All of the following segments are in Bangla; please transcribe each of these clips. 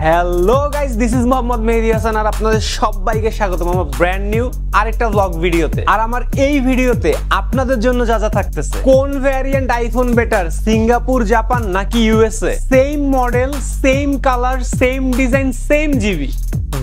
Hello guys, this is Mohammad Mehedi Hasan আর আপনাদের সবাইকে স্বাগতম আমার ব্র্যান্ড নিউ আরেকটা ব্লগ ভিডিওতে। আর আমার এই ভিডিওতে আপনাদের জন্য যা যা থাকতেছে, কোন variant iPhone better, Singapore, Japan নাকি USA, same model, same colour, same design, same GB,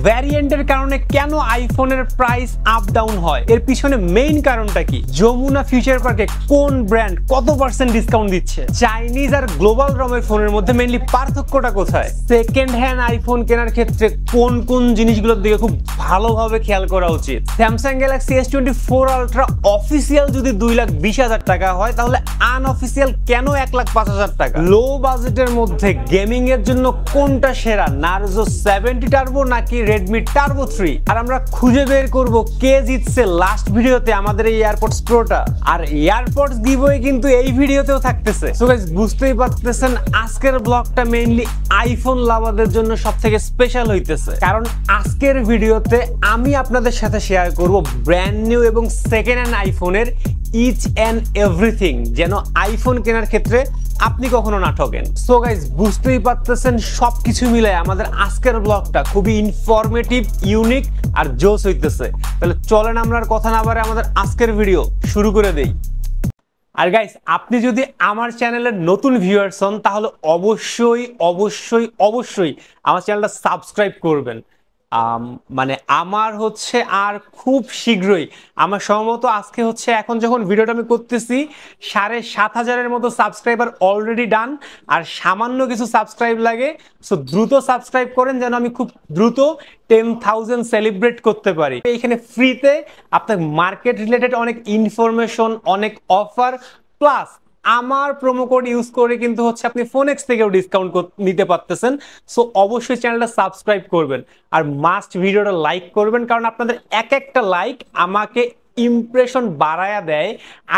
ভ্যারিয়েন্টের কারণে কেন আইফোনের প্রাইস আপ ডাউন হয়, এর পিছনে মেইন কারণটা কি, যমুনা ফিউচার পার্কে কোন ব্র্যান্ড কত % ডিসকাউন্ট দিচ্ছে, চাইনিজ আর গ্লোবাল রমের ফোনের মধ্যে মেইনলি পার্থক্যটা কোথায়, সেকেন্ড হ্যান্ড আইফোন কেনার ক্ষেত্রে কোন কোন জিনিসগুলোর দিকে খুব ভালোভাবে খেয়াল করা উচিত, Samsung Galaxy S24 ultra official যদি 2,20,000 টাকা হয় তাহলে আনঅফিসিয়াল কেন 1,05,000 টাকা, লো বাজেটের মধ্যে গেমিং এর জন্য কোনটা সেরা, নার্জো 70 টার্বো নাকি রেডমি টার্বো 3, আর আমরা খুঁজে বের করব কে জিতছে লাস্ট ভিডিওতে আমাদের এই এয়ারপডস প্রোটা। আর এয়ারপডস গিভওয়ে কিন্তু এই ভিডিওতেও থাকতেছে। সো গাইস, বুঝতেই পারতেছেন আজকের ব্লগটা মেইনলি আইফোন লাভারদের জন্য সবথেকে স্পেশাল হইতেছে, কারণ আজকের ভিডিওতে আমি আপনাদের সাথে শেয়ার করব ব্র্যান্ড নিউ এবং সেকেন্ড হ্যান্ড আইফোনের ইচ অ্যান্ড এভরিথিং, যেন আইফোন কেনার ক্ষেত্রে আপনি কখনো না ঠকেন। সো গাইস, বুঝতেই পারতেছেন সবকিছু মিলে আমাদের আজকের ব্লগটা খুবই ইনফরমেটিভ, ইউনিক আর জোস হইতেছে। তাহলে চলেন আমরা আর কথা না বাড়ে আমাদের আজকের ভিডিও শুরু করে দেই। আর গাইস, আপনি যদি আমার চ্যানেলের নতুন ভিউয়ার্স হন তাহলে অবশ্যই অবশ্যই অবশ্যই আমার চ্যানেলটা সাবস্ক্রাইব করবেন। মানে আমার হচ্ছে আর খুব শীঘ্রই, আমার সম্ভবত আজকে হচ্ছে এখন যখন ভিডিওটা আমি করতেছি 7,500-এর মতো সাবস্ক্রাইবার অলরেডি ডান, আর সামান্য কিছু সাবস্ক্রাইব লাগে। সো দ্রুত সাবস্ক্রাইব করেন যেন আমি খুব দ্রুত 10,000 সেলিব্রেট করতে পারি। এইখানে ফ্রিতে আপনার মার্কেট রিলেটেড অনেক ইনফরমেশন, অনেক অফার, প্লাস আমার প্রোমো কোড ইউজ করে কিন্তু হচ্ছে আপনি ফোনেক্স থেকেও ডিসকাউন্ট নিতে পারতেছেন। সো অবশ্যই চ্যানেলটা সাবস্ক্রাইব করবেন আর মাস্ট ভিডিওটা লাইক করবেন, কারণ আপনাদের এক একটা লাইক আমাকে ইমপ্রেশন বাড়ায়া দেয়,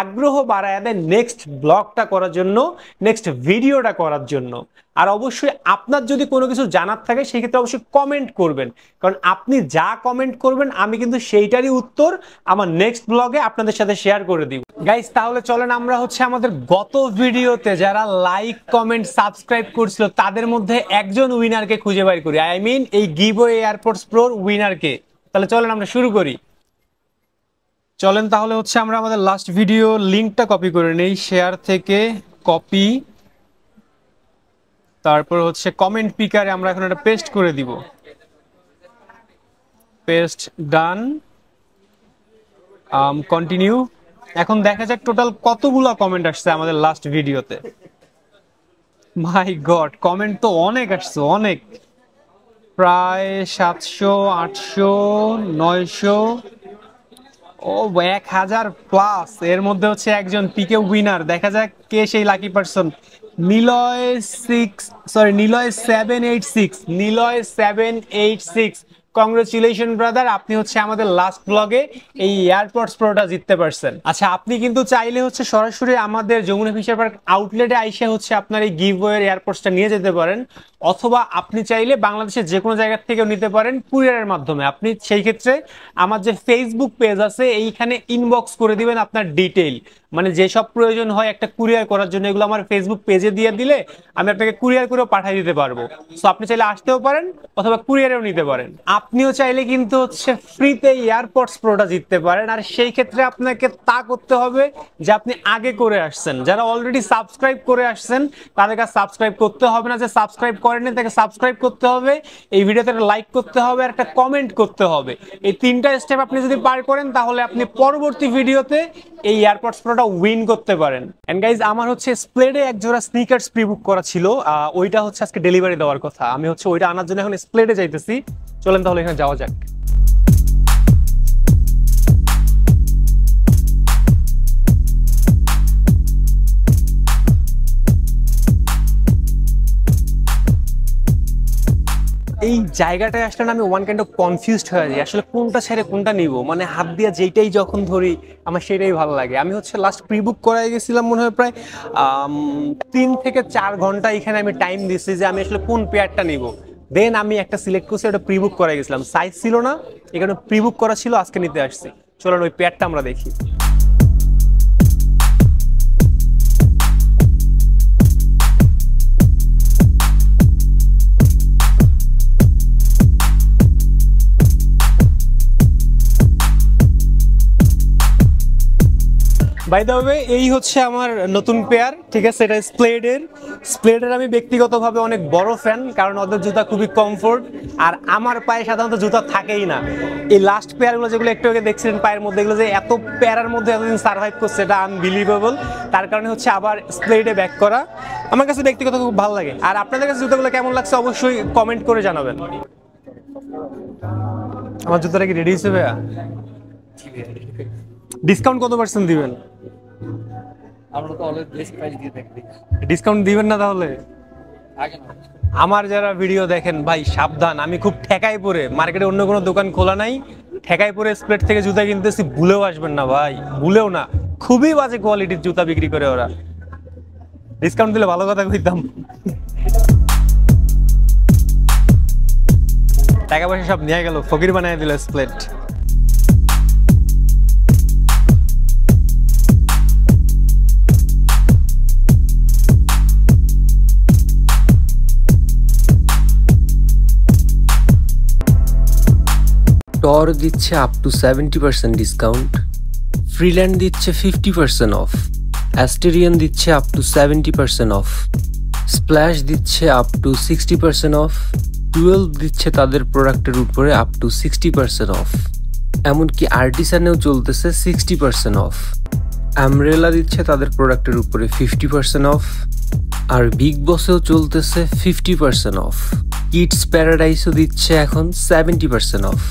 আগ্রহ বাড়ায়া দেয় নেক্সট ব্লগটা করার জন্য, নেক্সট ভিডিওটা করার জন্য। আর অবশ্যই আপনার যদি কোনো কিছু জানার থাকে সেক্ষেত্রে অবশ্যই কমেন্ট করবেন, কারণ আপনি যা কমেন্ট করবেন আমি কিন্তু সেইটারই উত্তর আমার নেক্সট ব্লগে আপনাদের সাথে শেয়ার করে দিব। গাইস, তাহলে চলেন আমরা হচ্ছে আমাদের গত ভিডিওতে যারা লাইক, কমেন্ট, সাবস্ক্রাইব করছিল তাদের মধ্যে একজন উইনারকে খুঁজে বের করি, আই মিন এই গিভওয়ে এয়ারপডস প্রোর উইনারকে। তাহলে চলেন আমরা শুরু করি। চলেন তাহলে হচ্ছে আমরা আমাদের লাস্ট ভিডিও লিঙ্কটা কপি করে নেই, শেয়ার থেকে কপি, তারপর হচ্ছে কমেন্ট পিকারে আমরা এখন এটা পেস্ট করে দিব, পেস্ট, ডান, কন্টিনিউ। এখন দেখা যাক টোটাল কতগুলো কমেন্ট আসছে আমাদের লাস্ট ভিডিওতে। মাই গড, কমেন্ট তো অনেক আসছে, অনেক, প্রায় 700, 800, 900, ও 1,000+। এর মধ্যে হচ্ছে একজন পিকে উইনার, দেখা যাক কে সেই lucky person. Niloy 786, congratulation brother, আপনি হচ্ছে আমাদের লাস্ট ব্লগে এই এয়ারপডস প্রোটা জিততে পারছেন। আচ্ছা, আপনি কিন্তু চাইলে হচ্ছে সরাসরি আমাদের যমুনা ফিউচার পার্ক আউটলেটে আইসে হচ্ছে আপনার এই গিভওয়ের এয়ারপডসটা নিয়ে যেতে পারেন, অথবা আপনি চাইলে বাংলাদেশের যে কোনো জায়গা থেকেও নিতে পারেন কুরিয়ারের মাধ্যমে। আপনি সেই ক্ষেত্রে আমার যে ফেসবুক পেজ আছে এইখানে ইনবক্স করে দিবেন আপনার ডিটেইল, মানে যেসব প্রয়োজন হয় একটা কুরিয়ার করার জন্য এগুলো আমার ফেসবুক পেজে দিয়ে দিলে আমি আপনাকে কুরিয়ার করেও পাঠিয়ে দিতে পারবো। সো আপনি চাইলে আসতেও পারেন অথবা কুরিয়ারেও নিতে পারেন। আপনিও চাইলে কিন্তু হচ্ছে ফ্রিতে এয়ারপডস প্রোটা জিততে পারেন, আর সেই ক্ষেত্রে আপনাকে তা করতে হবে যে আপনি আগে করে আসছেন। যারা অলরেডি সাবস্ক্রাইব করে আসছেন তাদের কাছে সাবস্ক্রাইব করতে হবে না, যে সাবস্ক্রাইব করেনি তাকে সাবস্ক্রাইব করতে হবে, এই ভিডিওতে লাইক করতে হবে আর একটা কমেন্ট করতে হবে। এই 3টা স্টেপ আপনি যদি পার করেন তাহলে আপনি পরবর্তী ভিডিওতে এই এয়ারপডস প্রোটা উইন করতে পারেন। এন্ড গাইজ, আমার হচ্ছে স্প্লেডে এক জোড়া স্নিকার্স প্রি-বুক করা ছিল, ওইটা হচ্ছে আজকে ডেলিভারি দেওয়ার কথা। আমি হচ্ছে ওইটা আনার জন্য এখন স্প্লেডে যাইতেছি। চলেন তাহলে এখানে যাওয়া যাক। এই জায়গাটায় আসলে আমি ওয়ান কাইন্ড অফ কনফিউজড হয়ে যাই, আসলে কোনটা ছেড়ে কোনটা নিব, মানে হাত দিয়ে যেইটাই যখন ধরি আমার সেটাই ভালো লাগে। আমি হচ্ছে লাস্ট প্রি-বুক করাই গেছিলাম মনে হয় প্রায় 3 থেকে 4 ঘন্টা এখানে আমি টাইম দিচ্ছি যে আমি আসলে কোন পেয়ারটা নিব। দেন আমি একটা সিলেক্ট করছি, ওটা প্রি-বুক করাই গেছিলাম, সাইজ ছিল না, এখানে প্রি-বুক করা ছিল, আজকে নিতে আসছি। চলুন ওই পেয়ারটা আমরা দেখি। বাই দ্য ওয়ে এই হচ্ছে আমার নতুন পেয়ার, ঠিক আছে? এটা স্প্লেডের আমি ব্যক্তিগতভাবে অনেক বড় ফ্যান, কারণ ওদের জুতা খুবই কমফোর্ট, আর আমার পায়ে সাধারণত জুতা থাকেই না। এই লাস্ট পেয়ারগুলো যেগুলো একটু আগে দেখছিলেন পায়ের মধ্যে, এগুলো যে এত প্যারার মধ্যে এতদিন সার্ভাইভ করছে এটা আনবিলিভেবল। তার কারণে হচ্ছে আবার স্প্লেডে ব্যাক করা আমার কাছে ব্যক্তিগত খুব ভালো লাগে। আর আপনাদের কাছে জুতাগুলো কেমন লাগছে অবশ্যই কমেন্ট করে জানাবেন। আমার জুতাটা কি রেডি হয়েছে ভাইয়া? ডিসকাউন্ট কত % দিবেন? আমরা তো অলওয়েজ বেস্ট প্রাইস দিয়ে থাকি। ডিসকাউন্ট দিবেন না তাহলে? আগে না, আমার যারা ভিডিও দেখেন ভাই সাবধান, আমি খুব ঠেকাই পড়ে, মার্কেটে অন্য কোনো দোকান খোলা নাই, ঠেকাই পড়ে স্প্লেট থেকে জুতা কিনতেছি, ভুলেও আসবেন না ভাই, ভুলেও না। খুবই বাজে কোয়ালিটির জুতা বিক্রি করে ওরা। ডিসকাউন্ট দিলে ভালো কথা কইতাম। টাকা পয়সা সব নিয়ে গেল, ফকির বানায় দিল স্প্লেট। টর দিচ্ছে আপ টু 70% ডিসকাউন্ট, ফ্রিল্যান্ড দিচ্ছে 50% অফ, অ্যাস্টেরিয়ান দিচ্ছে আপ টু 70% অফ, স্প্ল্যাশ দিচ্ছে আপ টু 60% অফ, 12 দিচ্ছে তাদের প্রোডাক্টের উপরে আপ টু 60% অফ, এমনকি আর্টিসানেও চলতেছে 60% অফ, আমব্রেলা দিচ্ছে তাদের প্রোডাক্টের উপরে 50% অফ, আর বিগ বসেও চলতেছে 50% অফ, কিডস প্যারাডাইসও দিচ্ছে এখন 70% অফ।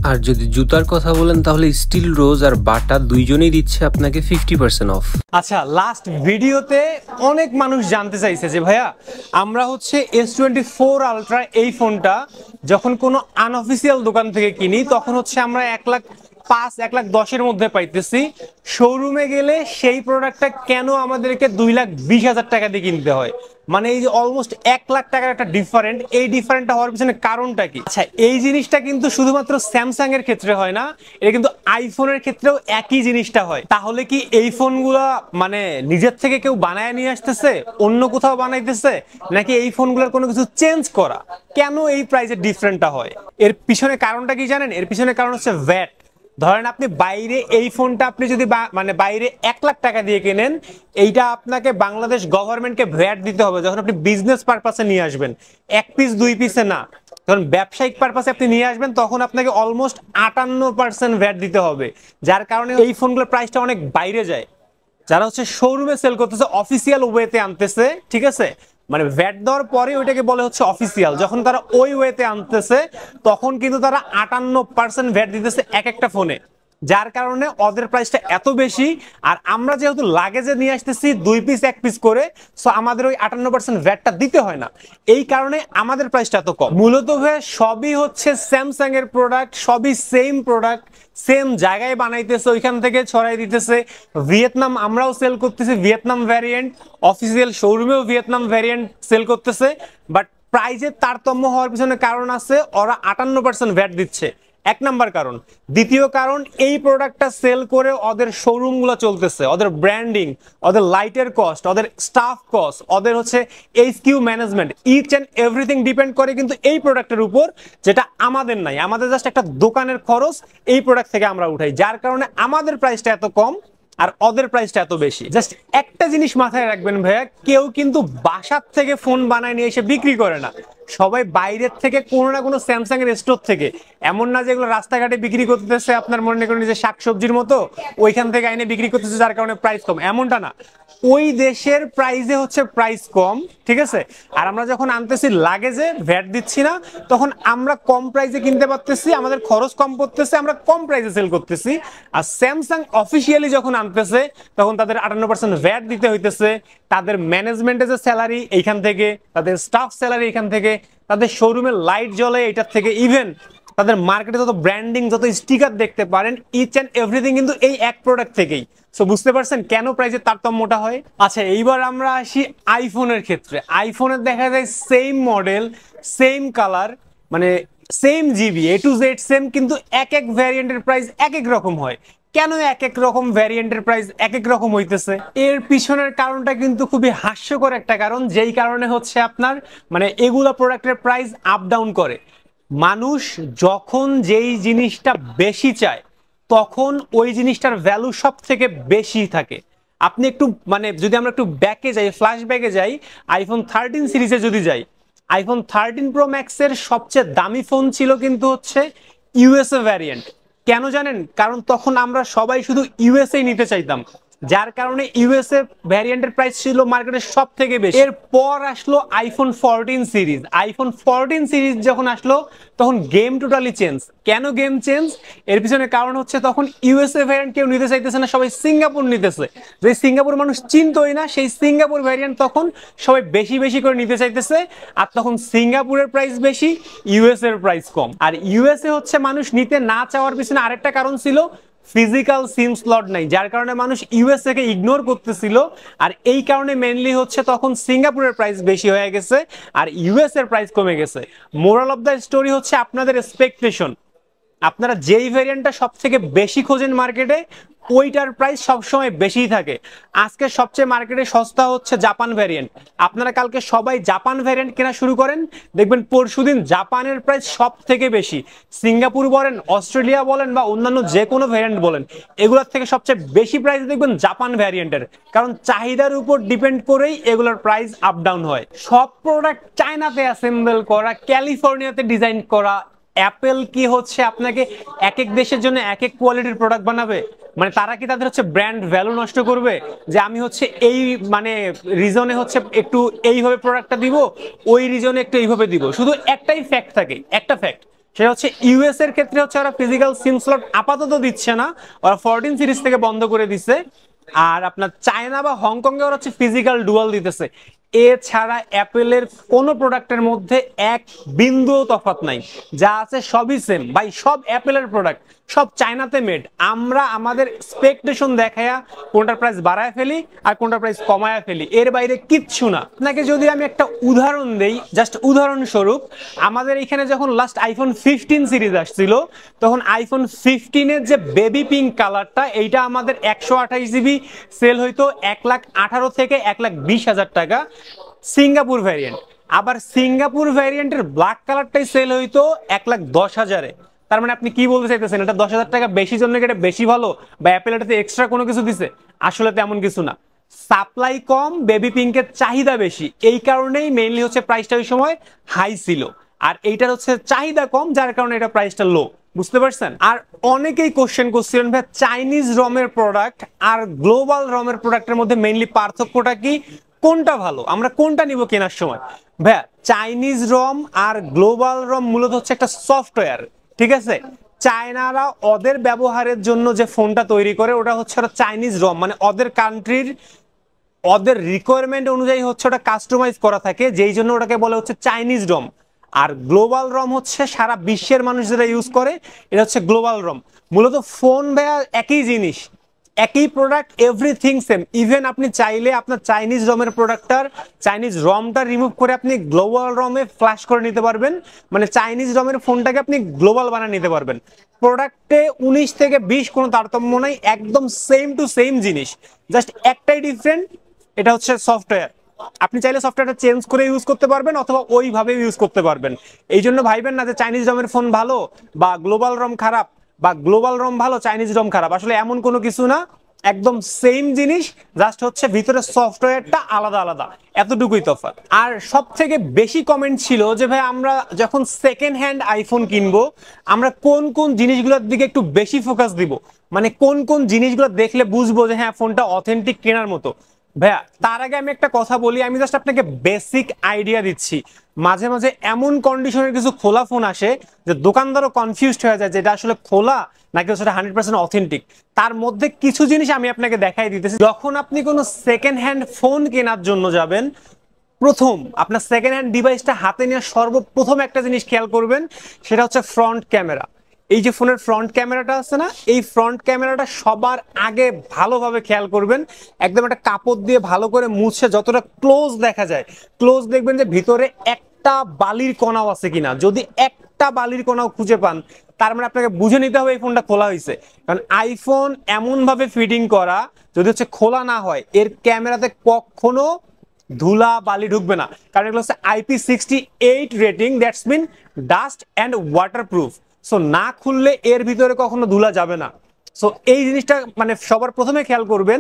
আর যদি জুতার কথা বলেন তাহলে স্টিল রোজ আর বাটা দুইজনেই দিচ্ছে আপনাকে 50% অফ। আচ্ছা, লাস্ট ভিডিওতে অনেক মানুষ জানতে চাইছে যে ভাইয়া আমরা হচ্ছে S24 আলট্রা এই ফোনটা যখন কোনো আনঅফিসিয়াল দোকান থেকে কিনি তখন হচ্ছে আমরা 1,05,000 1,10,000 মধ্যে পাইতেছি, শোরুমে গেলে সেই প্রোডাক্টটা কেন আমাদেরকে 2,20,000 টাকা দিয়ে কিনতে হয়? মানে এই যে অলমোস্ট 1,00,000 টাকার একটা ডিফারেন্ট, এই ডিফারেন্টটা হওয়ার পিছনে কারণটা কি? আচ্ছা, এই জিনিসটা কিন্তু শুধুমাত্র স্যামসাং এর ক্ষেত্রে হয় না, এটা কিন্তু আইফোনের ক্ষেত্রেও একই জিনিসটা হয়। তাহলে কি এই ফোনগুলা মানে নিজের থেকে কেউ বানায় নিয়ে আসতেছে, অন্য কোথাও বানাইতেছে, নাকি এই ফোনগুলোর কোনো কিছু চেঞ্জ করা? কেন এই প্রাইসের ডিফারেন্টটা হয়? এর পিছনে কারণটা কি জানেন? এর পিছনে কারণ হচ্ছে ভ্যাট। ধরেন আপনি বাইরে এই ফোনটা আপনি যদি মানে বাইরে 1,00,000 টাকা দিয়ে কেনেন, এইটা আপনাকে বাংলাদেশ গভর্নমেন্টকে ভ্যাট দিতে হবে যখন আপনি বিজনেস পারপাসে নিয়ে আসবেন, 1 পিস 2 পিসে না। যখন ব্যবসায়িক পারপাসে আপনি নিয়ে আসবেন তখন আপনাকে অলমোস্ট 58% ভ্যাট দিতে হবে, যার কারণে এই ফোনগুলোর প্রাইসটা অনেক বাইরে যায়। যারা হচ্ছে শোরুমে সেল করতেছে, অফিসিয়াল ওয়েতে আনতেছে, ঠিক আছে, মানে ভ্যাট দেওয়ার পরে ওইটাকে বলে হচ্ছে অফিসিয়াল, যখন তারা ওই ওয়েতে আনতেছে তখন কিন্তু তারা 58% ভ্যাট দিতেছে এক একটা ফোনে, যার কারণে ওদের প্রাইসটা এত বেশি। আর আমরা যেহেতু লাগেজে নিয়ে আসতেছি 2 পিস 1 পিস করে, সো আমাদের ওই 58% ভ্যাটটা দিতে হয় না, এই কারণে আমাদের প্রাইসটা এত কম। মূলত ভাই সবই হচ্ছে স্যামসাং এর প্রোডাক্ট, সবই সেম প্রোডাক্ট, সেম জায়গায় বানাইতেছে, ওইখান থেকে ছড়াই দিতেছে। ভিয়েতনাম আমরাও সেল করতেছি ভিয়েতনাম ভ্যারিয়েন্ট, অফিসিয়াল শোরুমেও ভিয়েতনাম ভ্যারিয়েন্ট সেল করতেছে, বাট প্রাইজের তারতম্য হওয়ার পিছনে কারণ আছে, ওরা 58% ভ্যাট দিচ্ছে, এক নাম্বার কারণ। দ্বিতীয় কারণ, এই প্রোডাক্টটা সেল করে ওদের শোরুমগুলো চলতেছে, ওদের ব্র্যান্ডিং, ওদের লাইটের কস্ট, ওদের স্টাফ কস্ট, ওদের হচ্ছে HQ management, each and everything depend করে কিন্তু এই প্রোডাক্টের উপর, যেটা আমাদের নাই। আমাদের জাস্ট একটা দোকানের খরচ এই প্রোডাক্ট থেকে আমরা উঠাই, যার কারণে আমাদের প্রাইসটা এত কম আর ওদের প্রাইসটা এত বেশি। জাস্ট একটা জিনিস মাথায় রাখবেন ভাইয়া, কেউ কিন্তু বাসার থেকে ফোন বানায় নিয়ে এসে বিক্রি করে না, সবাই বাইরের থেকে কোনো না কোনো স্যামসাং এর স্টোর থেকে, এমন না যেগুলো রাস্তাঘাটে বিক্রি করতেছে আপনার মনে করেন যে শাকসবজির মতো ওইখান থেকে আইনে বিক্রি করতেছে যার কারণে প্রাইস কম, এমনটা না। ওই দেশের প্রাইসে হচ্ছে প্রাইস কম, ঠিক আছে। আর আমরা যখন আনতেছি লাগেজে ভ্যাট দিচ্ছি না, তখন আমরা কম প্রাইসে কিনতে পারতেছি, আমাদের খরচ কম পড়তেছে, আমরা কম প্রাইসে সেল করতেছি। আর স্যামসাং অফিসিয়ালি যখন আনতেছে তখন তাদের 58% ভ্যাট দিতে হইতেছে, তাদের ম্যানেজমেন্টের যে স্যালারি এইখান থেকে, তাদের স্টাফ স্যালারি এখান থেকে, তাদের শোরুমের লাইট জ্বলে এটার থেকে, ইভেন তাদের মার্কেটে যত ব্র্যান্ডিং, যত স্টিকার দেখতে পারেন, ইচ অ্যান্ড এভরিথিং কিন্তু এই এক প্রোডাক্ট থেকেই। সো বুঝতে পারছেন কেন প্রাইসের তারতম্যটা হয়। আচ্ছা, এইবার আমরা আসি আইফোনের ক্ষেত্রে। আইফোনের দেখা যায় সেম মডেল, সেম কালার, মানে same GB, A to Z same, কিন্তু এক এক ভ্যারিয়েন্টের প্রাইস এক এক রকম হয়। কেন এক এক রকম ভ্যারিয়েন্টের প্রাইস এক এক রকম হইতেছে? এর পিছনের কারণটা কিন্তু খুবই হাস্যকর একটা কারণ, যেই কারণে হচ্ছে আপনার মানে এগুলা প্রোডাক্টের প্রাইস আপ ডাউন করে। মানুষ যখন যেই জিনিসটা বেশি চায় তখন ওই জিনিসটার ভ্যালু সব থেকে বেশি থাকে। আপনি একটু মানে যদি আমরা একটু ব্যাকে যাই, ফ্ল্যাশ ব্যাকে যাই, আইফোন 13 সিরিজে যদি যাই, আইফোন 13 প্রো ম্যাক্সের সবচেয়ে দামি ফোন ছিল কিন্তু হচ্ছে ইউএসএ ভ্যারিয়েন্ট। কেন জানেন? কারণ তখন আমরা সবাই শুধু ইউএসএ নিতে চাইতাম, যার কারণে ইউএসএ ভ্যারিয়েন্টের প্রাইস ছিল মার্কেটের সব থেকে বেশি। এরপর আসলো আইফোন 14 সিরিজ। আইফোন 14 সিরিজ যখন আসলো তখন গেম টোটালি চেঞ্জ। কেন গেম চেঞ্জ? এর পিছনে কারণ হচ্ছে তখন ইউএসএ ভ্যারিয়েন্ট কেউ নিতে চাইতেছে না, সবাই সিঙ্গাপুর নিতেছে। যে সিঙ্গাপুর মানুষ চিনতই না, সেই সিঙ্গাপুর ভ্যারিয়েন্ট তখন সবাই বেশি বেশি করে নিতে চাইতেছে। আর তখন সিঙ্গাপুরের প্রাইস বেশি, ইউএসএ এর প্রাইস কম। আর ইউএসএ হচ্ছে মানুষ নিতে না চাওয়ার পিছনে আরেকটা কারণ ছিল ফিজিক্যাল সিম স্লট নাই, যার কারণে মানুষ ইউএসএ কে ইগনোর করতেছিল। আর এই কারণে মেইনলি হচ্ছে তখন সিঙ্গাপুরের প্রাইস বেশি হয়ে গেছে আর ইউএস এর প্রাইস কমে গেছে। মোরাল অফ দ্য স্টোরি হচ্ছে আপনাদের এক্সপেকটেশন। আপনারা যেই ভ্যারিয়েন্টটা সব থেকে বেশি খোঁজেন মার্কেটে, ওইটার প্রাইস সবসময় বেশিই থাকে। আজকে সবচেয়ে মার্কেটে সস্তা হচ্ছে জাপান ভ্যারিয়েন্ট। আপনারা কালকে সবাই জাপান ভ্যারিয়েন্ট কেনা শুরু করেন, দেখবেন পরশুদিন জাপানের প্রাইস সব থেকে বেশি। সিঙ্গাপুর বলেন, অস্ট্রেলিয়া বলেন বা অন্যান্য যে কোনো ভ্যারিয়েন্ট বলেন, এগুলোর থেকে সবচেয়ে বেশি প্রাইস দেখবেন জাপান ভ্যারিয়েন্টের। কারণ চাহিদার উপর ডিপেন্ড করেই এগুলোর প্রাইস আপ ডাউন হয়। সব প্রোডাক্ট চায়নাতে অ্যাসেম্বল করা, ক্যালিফোর্নিয়াতে ডিজাইন করা। অ্যাপেল কি হচ্ছে আপনাকে এক এক দেশের জন্য এক এক কোয়ালিটির প্রোডাক্ট বানাবে? মানে তারা কি তাদের হচ্ছে ব্র্যান্ড ভ্যালু নষ্ট করবে যে আমি হচ্ছে এই মানে রিজনে হচ্ছে একটু এইভাবে প্রোডাক্টটা দিব, ওই রিজনে একটু এইভাবে দিব? শুধু একটাই ফ্যাক্ট থাকে, একটা ফ্যাক্ট, সেটা হচ্ছে ইউএস এর ক্ষেত্রে হচ্ছে ওরা ফিজিক্যাল সিম স্লট আপাতত দিচ্ছে না, ওরা 14 সিরিজ থেকে বন্ধ করে দিচ্ছে। আর আপনার চায়না বা হংকং এ ওরা হচ্ছে ফিজিক্যাল ডুয়াল দিতেছে। এছাড়া অ্যাপেলের কোনো প্রোডাক্টের মধ্যে এক বিন্দুও তফাৎ নাই, যা আছে সবই সেম ভাই। সব অ্যাপেলের প্রোডাক্ট, সব চায়নাতে মেড। আমরা আমাদের এক্সপেকটেশন দেখায়া কোনটার প্রাইস বাড়ায় ফেলি আর কোনটার প্রাইস কমায় ফেলি, এর বাইরে কিচ্ছু না। আপনাকে যদি আমি একটা উদাহরণ দেই, জাস্ট উদাহরণস্বরূপ, আমাদের এখানে যখন লাস্ট আইফোন 15 সিরিজ আসছিল, তখন আইফোন 15 এর যে বেবি পিঙ্ক কালারটা, এইটা আমাদের 128 জিবি সেল হইতো 1,18,000 থেকে 1,20,000 টাকা, সিঙ্গাপুর ভ্যারিয়েন্ট। আবার সিঙ্গাপুর ভ্যারিয়েন্টের ব্ল্যাক কালারটাই সেল হইতো 1,10,000-এ। তার মানে আপনি কি বলতে চাইতেছেন, এটা 10,000 টাকা বেশি জন্য এটা বেশি ভালো, বা অ্যাপেল এটাতে এক্সট্রা কোনো কিছু দিছে? আসলে তেমন কিছু না। সাপ্লাই কম, বেবি পিঙ্কের চাহিদা বেশি, এই কারণেই মেইনলি হচ্ছে প্রাইসটা ওই সময় হাই ছিল। আর এইটার হচ্ছে চাহিদা কম, যার কারণে এটা প্রাইসটা লো। বুঝতে পারছেন? আর অনেকেই কোশ্চেন করছিলেন ভাই চাইনিজ রমের প্রোডাক্ট আর গ্লোবাল রমের প্রোডাক্টের মধ্যে মেইনলি পার্থক্যটা কি, কোনটা ভালো, আমরা কোনটা নিব কেনার সময়? ভাইয়া চাইনিজ রম আর গ্লোবাল রম মূলত হচ্ছে একটা সফটওয়্যার, ঠিক আছে? চায়নারা ওদের ব্যবহারের জন্য যে ফোনটা তৈরি করে ওটা হচ্ছে ওটা চাইনিজ রম, মানে ওদের কান্ট্রির ওদের রিকোয়ারমেন্ট অনুযায়ী হচ্ছে ওটা কাস্টমাইজ করা থাকে, যেই জন্য ওটাকে বলে হচ্ছে চাইনিজ রম। আর গ্লোবাল রম হচ্ছে সারা বিশ্বের মানুষ যেটা ইউজ করে, এটা হচ্ছে গ্লোবাল রম। মূলত ফোন ভাইয়া একই জিনিস, একই প্রোডাক্ট, এভরিথিং সেম। ইভেন আপনি চাইলে আপনার চাইনিজ রমের প্রোডাক্টটার চাইনিজ রমটা রিমুভ করে আপনি গ্লোবাল রমে ফ্ল্যাশ করে নিতে পারবেন, মানে চাইনিজ রমের ফোনটাকে আপনি গ্লোবাল বানিয়ে নিতে পারবেন। প্রোডাক্টে 19 থেকে 20 কোনো তারতম্য নাই, একদম সেম টু সেম জিনিস, জাস্ট একটাই ডিফারেন্ট, এটা হচ্ছে সফটওয়্যার। আপনি চাইলে সফটওয়্যারটা চেঞ্জ করে ইউজ করতে পারবেন অথবা ওইভাবে ইউজ করতে পারবেন। এই জন্য ভাইবেন না যে চাইনিজ রমের ফোন ভালো বা গ্লোবাল রম খারাপ, বা গ্লোবাল রম ভালো চাইনিজ রম খারাপ, আসলে এমন কোনো কিছু না, একদম সেম জিনিস, জাস্ট হচ্ছে ভিতরে সফটওয়্যারটা আলাদা আলাদা, এতটুকুই তফাৎ। আর সব থেকে বেশি কমেন্ট ছিল যে ভাই আমরা যখন সেকেন্ড হ্যান্ড আইফোন কিনবো, আমরা কোন কোন জিনিসগুলোর দিকে একটু বেশি ফোকাস দিব, মানে কোন কোন জিনিসগুলো দেখলে বুঝবো যে হ্যাঁ ফোনটা অথেন্টিক কেনার মতো। ভাইয়া তার আগে আমি একটা কথা বলি, আমি জাস্ট আপনাকে বেসিক আইডিয়া দিচ্ছি। মাঝে মাঝে এমন কন্ডিশনের কিছু খোলা ফোন আসে যে দোকানদারও কনফিউজড হয়ে যায় যে এটা আসলে খোলা নাকি সেটা 100% অথেন্টিক। তার মধ্যে কিছু জিনিস আমি আপনাকে দেখাই দিতেছি। যখন আপনি কোনো সেকেন্ড হ্যান্ড ফোন কেনার জন্য যাবেন, প্রথম আপনার সেকেন্ড হ্যান্ড ডিভাইসটা হাতে নিয়ে সর্বপ্রথম একটা জিনিস খেয়াল করবেন, সেটা হচ্ছে ফ্রন্ট ক্যামেরা। এই যে ফোনের ফ্রন্ট ক্যামেরাটা আছে না, এই ফ্রন্ট ক্যামেরাটা সবার আগে ভালোভাবে খেয়াল করবেন, একদম একটা কাপড় দিয়ে ভালো করে মুছে যতটা ক্লোজ দেখা যায়, ক্লোজ দেখবেন যে ভিতরে একটা বালির কণাও আছে কিনা। যদি একটা বালির কণাও খুঁজে পান, তার মানে আপনাকে বুঝে নিতে হবে এই ফোনটা খোলা হয়েছে। কারণ আইফোন এমন ভাবে ফিটিং করা, যদি হচ্ছে খোলা না হয়, এর ক্যামেরাতে কখনো ধুলা বালি ঢুকবে না, কারণ এগুলো হচ্ছে IP68 rating, that's mean dust and waterproof. So no খুললে এর ভিতরে কখনো ধুলা যাবে না। সো এই জিনিসটা মানে সবার প্রথমে খেয়াল করবেন,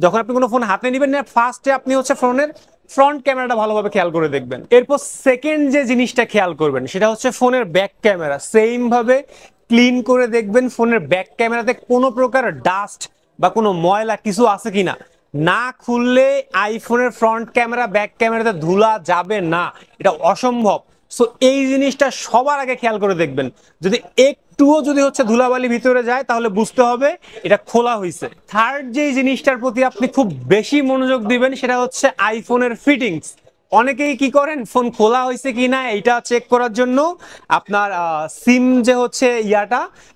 যখন আপনি কোনো ফোন হাতে নেবেন না, ফার্স্টে আপনি হচ্ছে ফোনের ফ্রন্ট ক্যামেরাটা ভালোভাবে খেয়াল করে দেখবেন। এরপর সেকেন্ড যে জিনিসটা খেয়াল করবেন সেটা হচ্ছে ফোনের ব্যাক ক্যামেরা। সেম ভাবে ক্লিন করে দেখবেন ফোনের ব্যাক ক্যামেরাতে কোনো প্রকার ডাস্ট বা কোনো ময়লা কিছু আছে কিনা। না খুললে আইফোনের ফ্রন্ট ক্যামেরা ব্যাক ক্যামেরাতে ধুলা যাবে না, এটা অসম্ভব। সো এই জিনিসটা সবার আগে খেয়াল করে দেখবেন। যদি একটুও যদি হচ্ছে ধুলাবালি ভিতরে যায় তাহলে বুঝতে হবে এটা খোলা হয়েছে। থার্ড যে জিনিসটার প্রতি আপনি খুব বেশি মনোযোগ দিবেন সেটা হচ্ছে আইফোনের ফিটিংস। অনেকেই কি করেন, ফোন খোলা হয়েছে কিনা এইটা চেক করার জন্য আপনার সিম যে হচ্ছে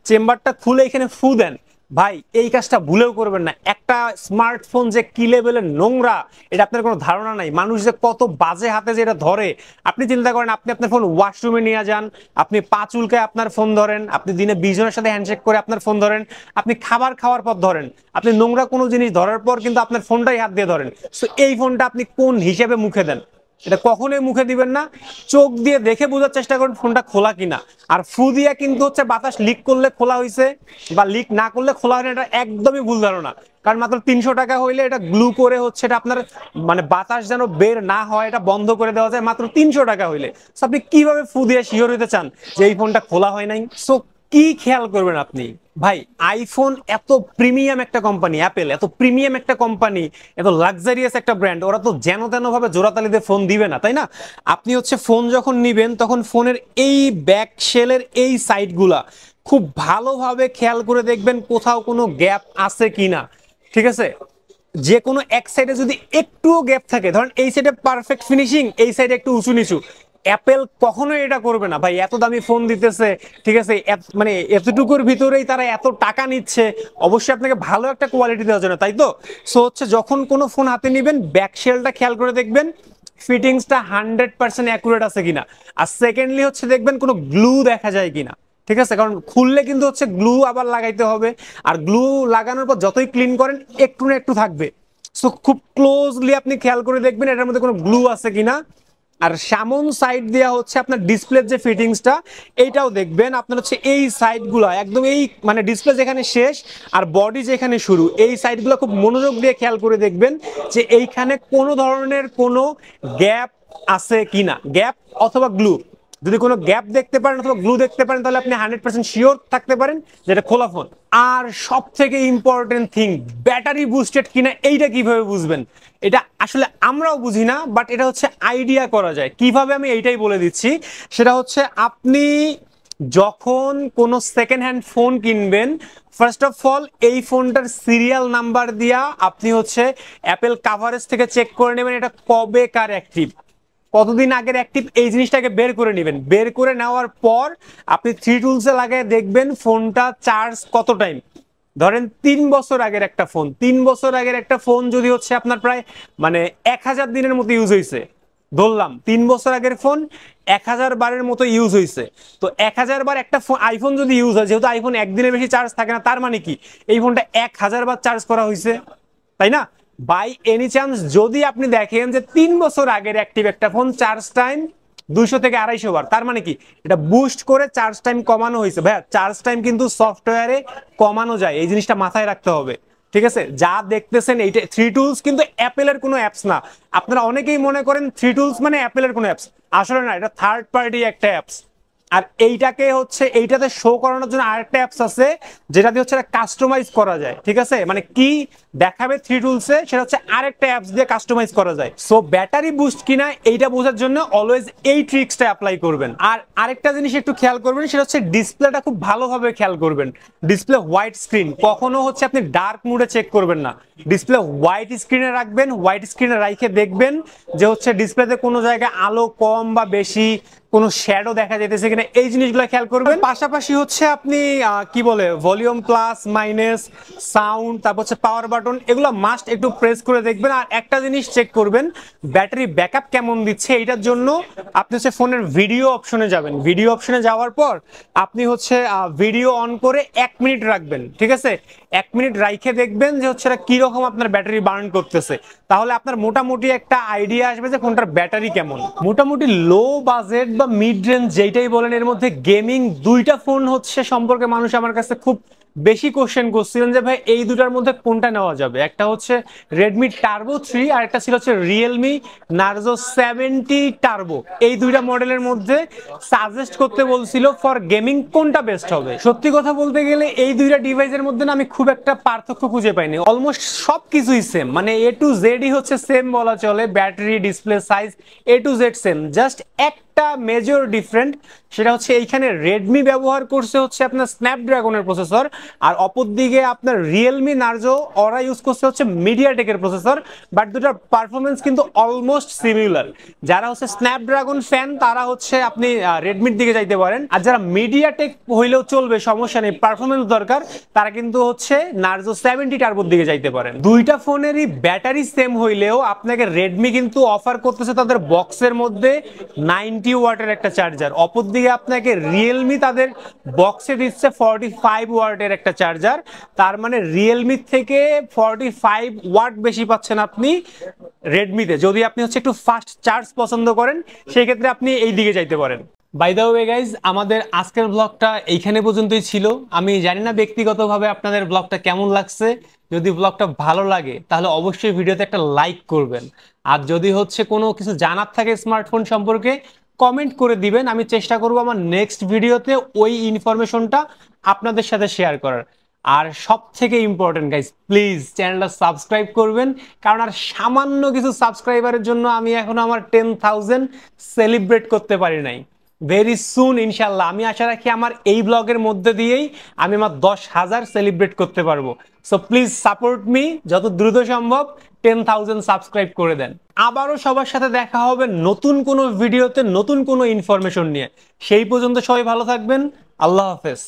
চেম্বারটা খুলে এখানে ফু দেন। ভাই এই কাজটা ভুলেও করবেন না। একটা স্মার্টফোন যে কি লেভেলের নোংরা এটা আপনার কোনো ধারণা নাই। মানুষ যে কত বাজে হাতে যেটা ধরে আপনি চিন্তা করেন। আপনি আপনার ফোন ওয়াশরুমে নিয়ে যান, আপনি পা চুলকায় আপনার ফোন ধরেন, আপনি দিনে 20 জনের সাথে হ্যান্ডশেক করে আপনার ফোন ধরেন, আপনি খাবার খাওয়ার পর ধরেন, আপনি নোংরা কোনো জিনিস ধরার পর কিন্তু আপনার ফোনটাই হাত দিয়ে ধরেন। সো এই ফোনটা আপনি কোন হিসেবে মুখে দেন? এটা কখনোই মুখে দিবেন না। চোখ দিয়ে দেখে বোঝার চেষ্টা করেন ফোনটা খোলা কিনা। আর ফু দিয়া কিন্তু হচ্ছে বাতাস লিক করলে খোলা হয়েছে বা লিক না করলে খোলা হয় না, এটা একদমই ভুল ধারণা। কারণ মাত্র 300 টাকা হইলে এটা গ্লু করে হচ্ছে এটা আপনার মানে বাতাস যেন বের না হয় এটা বন্ধ করে দেওয়া যায় মাত্র 300 টাকা হইলে। সো আপনি কিভাবে ফু দিয়ে শিওর হইতে চান যে এই ফোনটা খোলা হয় নাই? সো কি খেয়াল করবেন আপনি? ভাই আইফোন এত প্রিমিয়াম একটা কোম্পানি, অ্যাপেল এত প্রিমিয়াম একটা কোম্পানি, এত লাক্সারিয়াস একটা ব্র্যান্ড, ওরা তো যেন তেন ভাবে জোড়াতালিতে ফোন দিবে না, তাই না? আপনি হচ্ছে ফোন যখন নিবেন তখন ফোনের এই ব্যাক শেলের এই সাইডগুলা খুব ভালোভাবে খেয়াল করে দেখবেন কোথাও কোনো গ্যাপ আছে কিনা। ঠিক আছে, যে কোনো এক সাইডে যদি একটুও গ্যাপ থাকে, ধরেন এই সাইডে পারফেক্ট ফিনিশিং, এই সাইডে একটু উঁচু নিচু, অ্যাপেল কখনোই এটা করবে না। ভাই এত দামি ফোন দিতেছে, ঠিক আছে, মানে এতটুকুর ভিতরেই তারা এত টাকা নিচ্ছে, অবশ্যই আপনাকে ভালো একটা কোয়ালিটি দেওয়ার জন্য, তাই তো? সো হচ্ছে যখন কোনো ফোন হাতে নিবেন ব্যাক শেলটা খেয়াল করে দেখবেন ফিটিংসটা 100% অ্যাকুরেট আছে কিনা। আর সেকেন্ডলি হচ্ছে দেখবেন কোনো গ্লু দেখা যায় কিনা। ঠিক আছে, কারণ খুললে কিন্তু হচ্ছে গ্লু আবার লাগাইতে হবে, আর গ্লু লাগানোর পর যতই ক্লিন করেন একটু না একটু থাকবে। সো খুব ক্লোজলি আপনি খেয়াল করে দেখবেন এটার মধ্যে কোনো গ্লু আছে কিনা। আর সামন সাইড দেওয়া হচ্ছে আপনার ডিসপ্লের যে ফিটিংসটা এইটাও দেখবেন। আপনার হচ্ছে এই সাইডগুলো একদম এই মানে ডিসপ্লে যেখানে শেষ আর বডি যেখানে শুরু, এই সাইডগুলো খুব মনোযোগ দিয়ে খেয়াল করে দেখবেন যে এইখানে কোনো ধরনের কোনো গ্যাপ আছে কিনা, গ্যাপ অথবা গ্লু। যদি কোনো গ্যাপ দেখতে পারেন অথবা গ্লু দেখতে পারেন তাহলে আপনি 100% শিওর থাকতে পারেন যেটা খোলা ফোন। আর সব থেকে ইম্পর্টেন্ট থিং, ব্যাটারি বুস্টেড কিনা এইটা কিভাবে বুঝবেন? এটা আসলে আমরাও বুঝি না, বাট এটা হচ্ছে আইডিয়া করা যায় কিভাবে। আমি এইটাই বলে দিচ্ছি। সেটা হচ্ছে আপনি যখন কোনো সেকেন্ড হ্যান্ড ফোন কিনবেন, ফার্স্ট অফ অল এই ফোনটার সিরিয়াল নাম্বার দিয়া আপনি হচ্ছে অ্যাপেল কাভারেজ থেকে চেক করে নেবেন এটা কবে কার অ্যাক্টিভ, কতদিন আগের অ্যাক্টিভ, এই জিনিসটাকে বের করে নেবেন। বের করে নেওয়ার পর আপনি 3 টুলসে লাগায় দেখবেন ফোনটা চার্জ কত টাইম। ধরেন 3 বছর আগের একটা ফোন, 3 বছর আগের একটা ফোন যদি হচ্ছে আপনার প্রায় মানে 1000 দিনের মতো ইউজ হয়েছে, ধরলাম 3 বছর আগের ফোন 1000 বারের মতো ইউজ হয়েছে, তো 1000 বার একটা আইফোন যদি ইউজ হয়, যেহেতু আইফোন একদিনের বেশি চার্জ থাকে না, তার মানে কি এই ফোনটা 1000 বার চার্জ করা হয়েছে, তাই না? বাই এনি চান্স যদি আপনি দেখেন যে 3 বছর আগের অ্যাক্টিভ একটা ফোন চার্জ টাইম 200 থেকে 250 বার, তার মানে কি এটা বুস্ট করে চার্জ টাইম কমানো হয়েছে। ভাইয়া চার্জ টাইম কিন্তু সফটওয়্যারে কমানো যায়, এই জিনিসটা মাথায় রাখতে হবে। ঠিক আছে, যা দেখতেছেন এইটা 3 টুলস কিন্তু অ্যাপেলের কোনো অ্যাপস না। আপনারা অনেকেই মনে করেন 3 টুলস মানে অ্যাপেলের কোনো অ্যাপস, আসলে না, এটা থার্ড পার্টি একটা অ্যাপস। আর এইটাকে হচ্ছে এইটাতে শো করানোর জন্য আরেকটা অ্যাপস আছে যেটা দিয়ে হচ্ছে কাস্টমাইজ করা যায়। ঠিক আছে, মানে কি দেখাবে 3 টুলসে সেটা হচ্ছে আরেকটা অ্যাপস দিয়ে কাস্টমাইজ করা যায়। সো ব্যাটারি বুস্ট কিনা এইটা বোঝার জন্য অলওয়েজ এই ট্রিক্সটা অ্যাপ্লাই করবেন। আর আরেকটা জিনিস একটু খেয়াল করবেন সেটা হচ্ছে ডিসপ্লেটা খুব ভালোভাবে খেয়াল করবেন। ডিসপ্লে হোয়াইট স্ক্রিন, কখনো হচ্ছে আপনি ডার্ক মুডে চেক করবেন না, ডিসপ্লে হোয়াইট স্ক্রিনে রাখবেন। হোয়াইট স্ক্রিনে রাখে দেখবেন যে হচ্ছে ডিসপ্লেতে কোনো জায়গায় আলো কম বা বেশি, কোনো শ্যাডো দেখা যাইতেছে কিনা, এই জিনিসগুলো খেয়াল করবেন। পাশাপাশি হচ্ছে আপনি কি বলে ভলিউম প্লাস মাইনাস, সাউন্ড, তারপর হচ্ছে পাওয়ার বাটন, এগুলো মাস্ট একটু প্রেস করে দেখবেন। আর একটা জিনিস চেক করবেন ব্যাটারি ব্যাকআপ কেমন দিচ্ছে, এইটার জন্য আপনি হচ্ছে ফোনের ভিডিও অপশনে যাবেন। ভিডিও অপশনে যাওয়ার পর আপনি হচ্ছে ভিডিও অন করে 1 মিনিট রাখবেন। ঠিক আছে, 1 মিনিট রাইখে দেখবেন যে হচ্ছে কিরকম আপনার ব্যাটারি বার্ন করতেছে, তাহলে আপনার মোটামুটি একটা আইডিয়া আসবে যে ফোনটার ব্যাটারি কেমন। মোটামুটি লো বাজেট বা মিড রেঞ্জ যেইটাই বলেন, এর মধ্যে গেমিং দুইটা ফোন হচ্ছে সম্পর্কে মানুষ আমার কাছে খুব বেশি কোশ্চেন করছিলেন যে ভাই এই দুটার মধ্যে কোনটা নেওয়া যাবে। একটা হচ্ছে Redmi Turbo 3 আর একটা ছিল হচ্ছে Realme Narzo 70 Turbo। এই দুইটা মডেলের মধ্যে সাজেস্ট করতে বলছিল ফর গেমিং কোনটা বেস্ট হবে। সত্যি কথা বলতে গেলে এই দুইটা ডিভাইসের মধ্যে না আমি খুব একটা পার্থক্য খুঁজে পাইনি, অলমোস্ট সব কিছুই সেম, মানে A to Z ই হচ্ছে সেম বলা চলে, battery, display size A to Z same. Just একটা মেজর ডিফারেন্ট, সেটা হচ্ছে এইখানে রেডমি ব্যবহার করছে হচ্ছে আপনার স্ন্যাপড্রাগনের প্রসেসর, আর অপরদিকে আপনার রিয়েলমি নার্জো ওরা ইউজ করছে হচ্ছে মিডিয়াটেকের প্রসেসর। বাট দুটার পারফরমেন্স কিন্তু অলমোস্ট সিমিলার। যারা হচ্ছে স্ন্যাপড্রাগন ফ্যান তারা হচ্ছে আপনি রেডমির দিকে যাইতে পারেন, আর যারা মিডিয়াটেক হইলেও চলবে সমস্যা নেই, পারফরমেন্স দরকার, তারা কিন্তু হচ্ছে নার্জো 70 টার্বোর দিকে যাইতে পারেন। দুইটা ফোনেরই ব্যাটারি সেম হইলেও আপনাকে রেডমি কিন্তু অফার করতেছে তাদের বক্সের মধ্যে 90 ওয়াটের একটা চার্জার, অপরদিকে আপনাকে রিয়েলমি তাদের বক্সে দিচ্ছে 45 ওয়াটের একটা চার্জার। তার মানে রিয়েলমি থেকে 45 ওয়াট বেশি পাচ্ছেন আপনি রেডমিতে। যদি আপনি হচ্ছে একটু ফাস্ট চার্জ পছন্দ করেন সেই ক্ষেত্রে আপনি এই দিকে যাইতে পারেন। বাই দ্য ওয়ে গাইজ, আমাদের আজকের ব্লগটা এইখানে পর্যন্তই ছিল। আমি জানি না ব্যক্তিগতভাবে আপনাদের ব্লগটা কেমন লাগছে। যদি ব্লগটা ভালো লাগে তাহলে অবশ্যই ভিডিওতে একটা লাইক করবেন, আর যদি হচ্ছে কোনো কিছু জানার থাকে স্মার্টফোন সম্পর্কে কমেন্ট করে দিবেন। আমি চেষ্টা করব আমার নেক্সট ভিডিওতে ওই ইনফরমেশনটা আপনাদের সাথে শেয়ার করার। আর সব থেকে ইম্পর্টেন্ট গাইজ, প্লিজ চ্যানেলটা সাবস্ক্রাইব করবেন, কারণ আর সামান্য কিছু সাবস্ক্রাইবারের জন্য আমি এখনো আমার 10,000 সেলিব্রেট করতে পারি নাই। ভেরি সুন ইনশাল্লাহ আমি আশা রাখি আমার এই ব্লগের মধ্যে দিয়েই আমি আমার 10,000 সেলিব্রেট করতে পারবো। সো প্লিজ সাপোর্ট মি, যত দ্রুত সম্ভব 10,000 সাবস্ক্রাইব করে দেন। আবারও সবার সাথে দেখা হবে নতুন কোনো ভিডিওতে নতুন কোনো ইনফরমেশন নিয়ে। সেই পর্যন্ত সবাই ভালো থাকবেন। আল্লাহ হাফেজ।